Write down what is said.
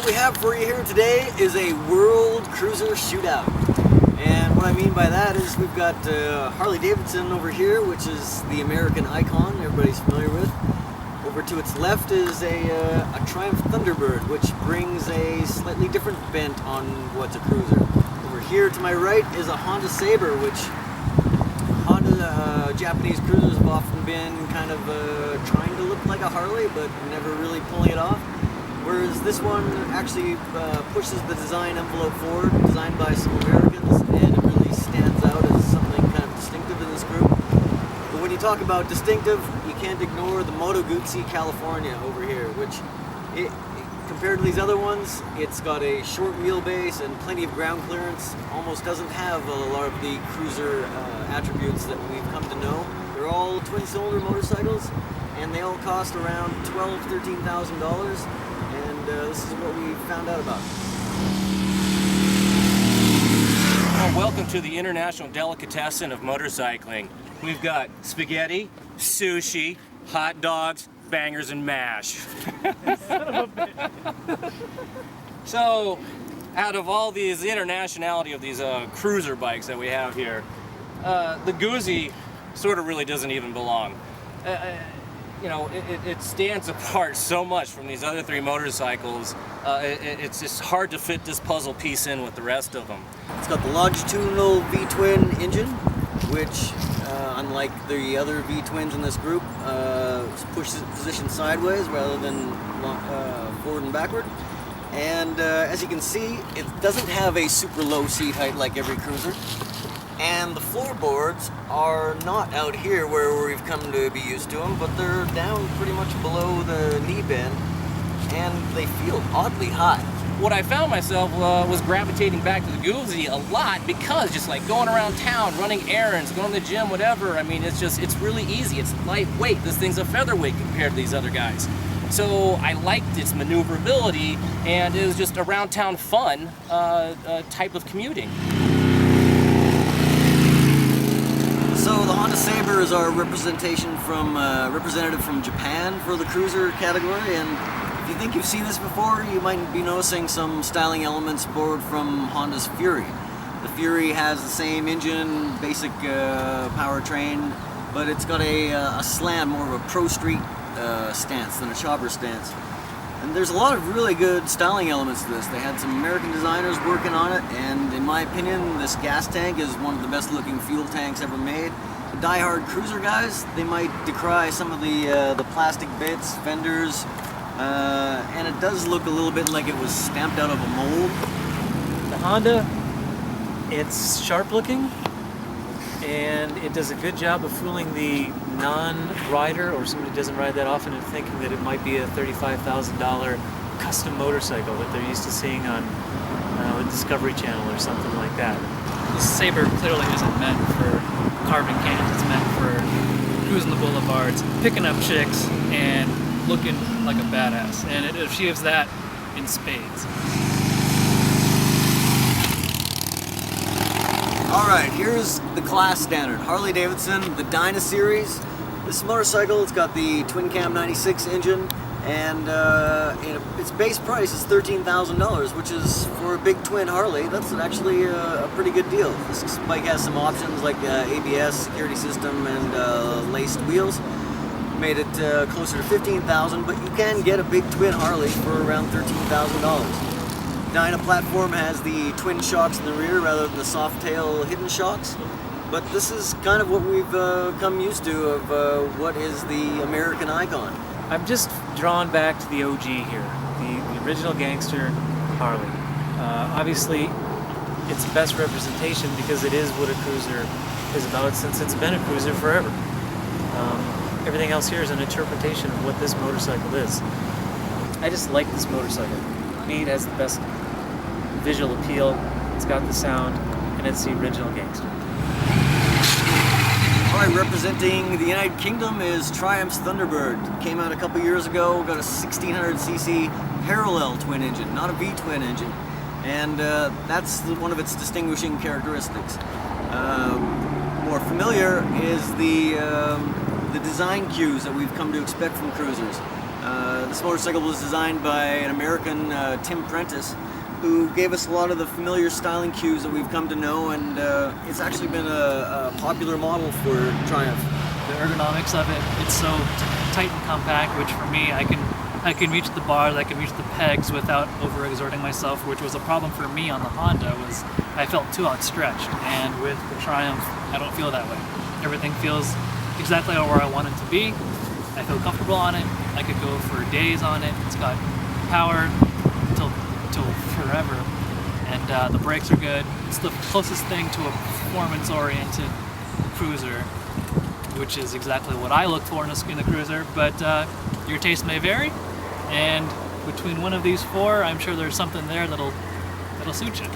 what we have for you here today is a World Cruiser Shootout. And what I mean by that is we've got Harley-Davidson over here, which is the American icon everybody's familiar with. Over to its left is a Triumph Thunderbird, which brings a slightly different bent on what's a cruiser. Over here to my right is a Honda Sabre, which Japanese cruisers have often been kind of trying to look like a Harley, but never really pulling it off. Whereas this one actually pushes the design envelope forward, designed by some Americans, and it really stands out as something kind of distinctive in this group. But when you talk about distinctive, you can't ignore the Moto Guzzi California over here, which, compared to these other ones, it's got a short wheelbase and plenty of ground clearance. Almost doesn't have a lot of the cruiser attributes that we've come to know. They're all twin-cylinder motorcycles, and they all cost around $12,000–$13,000. And this is what we found out about. Well, welcome to the international delicatessen of motorcycling. We've got spaghetti, sushi, hot dogs, bangers, and mash. Son of a bitch. So, out of all these, the internationality of these cruiser bikes that we have here, the Guzzi sort of really doesn't even belong. You know, it stands apart so much from these other three motorcycles. It's just hard to fit this puzzle piece in with the rest of them. It's got the longitudinal V-twin engine, which, unlike the other V-twins in this group, pushes its position sideways rather than forward and backward. And as you can see, it doesn't have a super low seat height like every cruiser. And the floorboards are not out here where we've come to be used to them, but they're down pretty much below the knee bend, and they feel oddly high. What I found myself was gravitating back to the Guzzi a lot because just like going around town, running errands, going to the gym, whatever, I mean, it's really easy. It's lightweight. This thing's a featherweight compared to these other guys. So I liked its maneuverability, and it was just around town fun type of commuting. So the Honda Sabre is our representative from Japan for the cruiser category, and if you think you've seen this before, you might be noticing some styling elements borrowed from Honda's Fury. The Fury has the same engine, basic powertrain, but it's got a slam, more of a pro street stance than a chopper stance. And there's a lot of really good styling elements to this. They had some American designers working on it, and in my opinion, this gas tank is one of the best looking fuel tanks ever made. The die-hard cruiser guys, they might decry some of the plastic bits, fenders, and it does look a little bit like it was stamped out of a mold. The Honda, it's sharp looking, and it does a good job of fooling the non-rider or somebody who doesn't ride that often and thinking that it might be a $35,000 custom motorcycle that they're used to seeing on a Discovery Channel or something like that. The Sabre clearly isn't meant for carving cans. It's meant for cruising the boulevards, picking up chicks, and looking like a badass. And it achieves that in spades. Alright, here's the class standard. Harley-Davidson, the Dyna series. This motorcycle, it's got the twin cam 96 engine, and its base price is $13,000, which is, for a big twin Harley, that's actually a pretty good deal. This bike has some options like ABS, security system, and laced wheels. Made it closer to $15,000, but you can get a big twin Harley for around $13,000. Dyna platform has the twin shocks in the rear rather than the soft tail hidden shocks, but this is kind of what we've come used to of what is the American icon. I'm just drawn back to the OG here, the original gangster Harley. Obviously, it's the best representation because it is what a cruiser is about since it's been a cruiser forever. Everything else here is an interpretation of what this motorcycle is. I just like this motorcycle. To me, it has the best visual appeal, it's got the sound, and it's the original gangster. Alright, representing the United Kingdom is Triumph's Thunderbird. Came out a couple years ago, got a 1600cc parallel twin engine, not a V-twin engine. And that's one of its distinguishing characteristics. More familiar is the design cues that we've come to expect from cruisers. This motorcycle was designed by an American, Tim Prentice, who gave us a lot of the familiar styling cues that we've come to know, and it's actually been a popular model for Triumph. The ergonomics of it, it's so tight and compact, which for me, I can reach the bars, I can reach the pegs without overexerting myself, which was a problem for me on the Honda, was I felt too outstretched. And with the Triumph, I don't feel that way. Everything feels exactly where I want it to be. I feel comfortable on it. I could go for days on it. It's got power till forever, and the brakes are good. It's the closest thing to a performance-oriented cruiser, which is exactly what I look for in a cruiser, but your taste may vary, and between one of these four, I'm sure there's something there that'll suit you.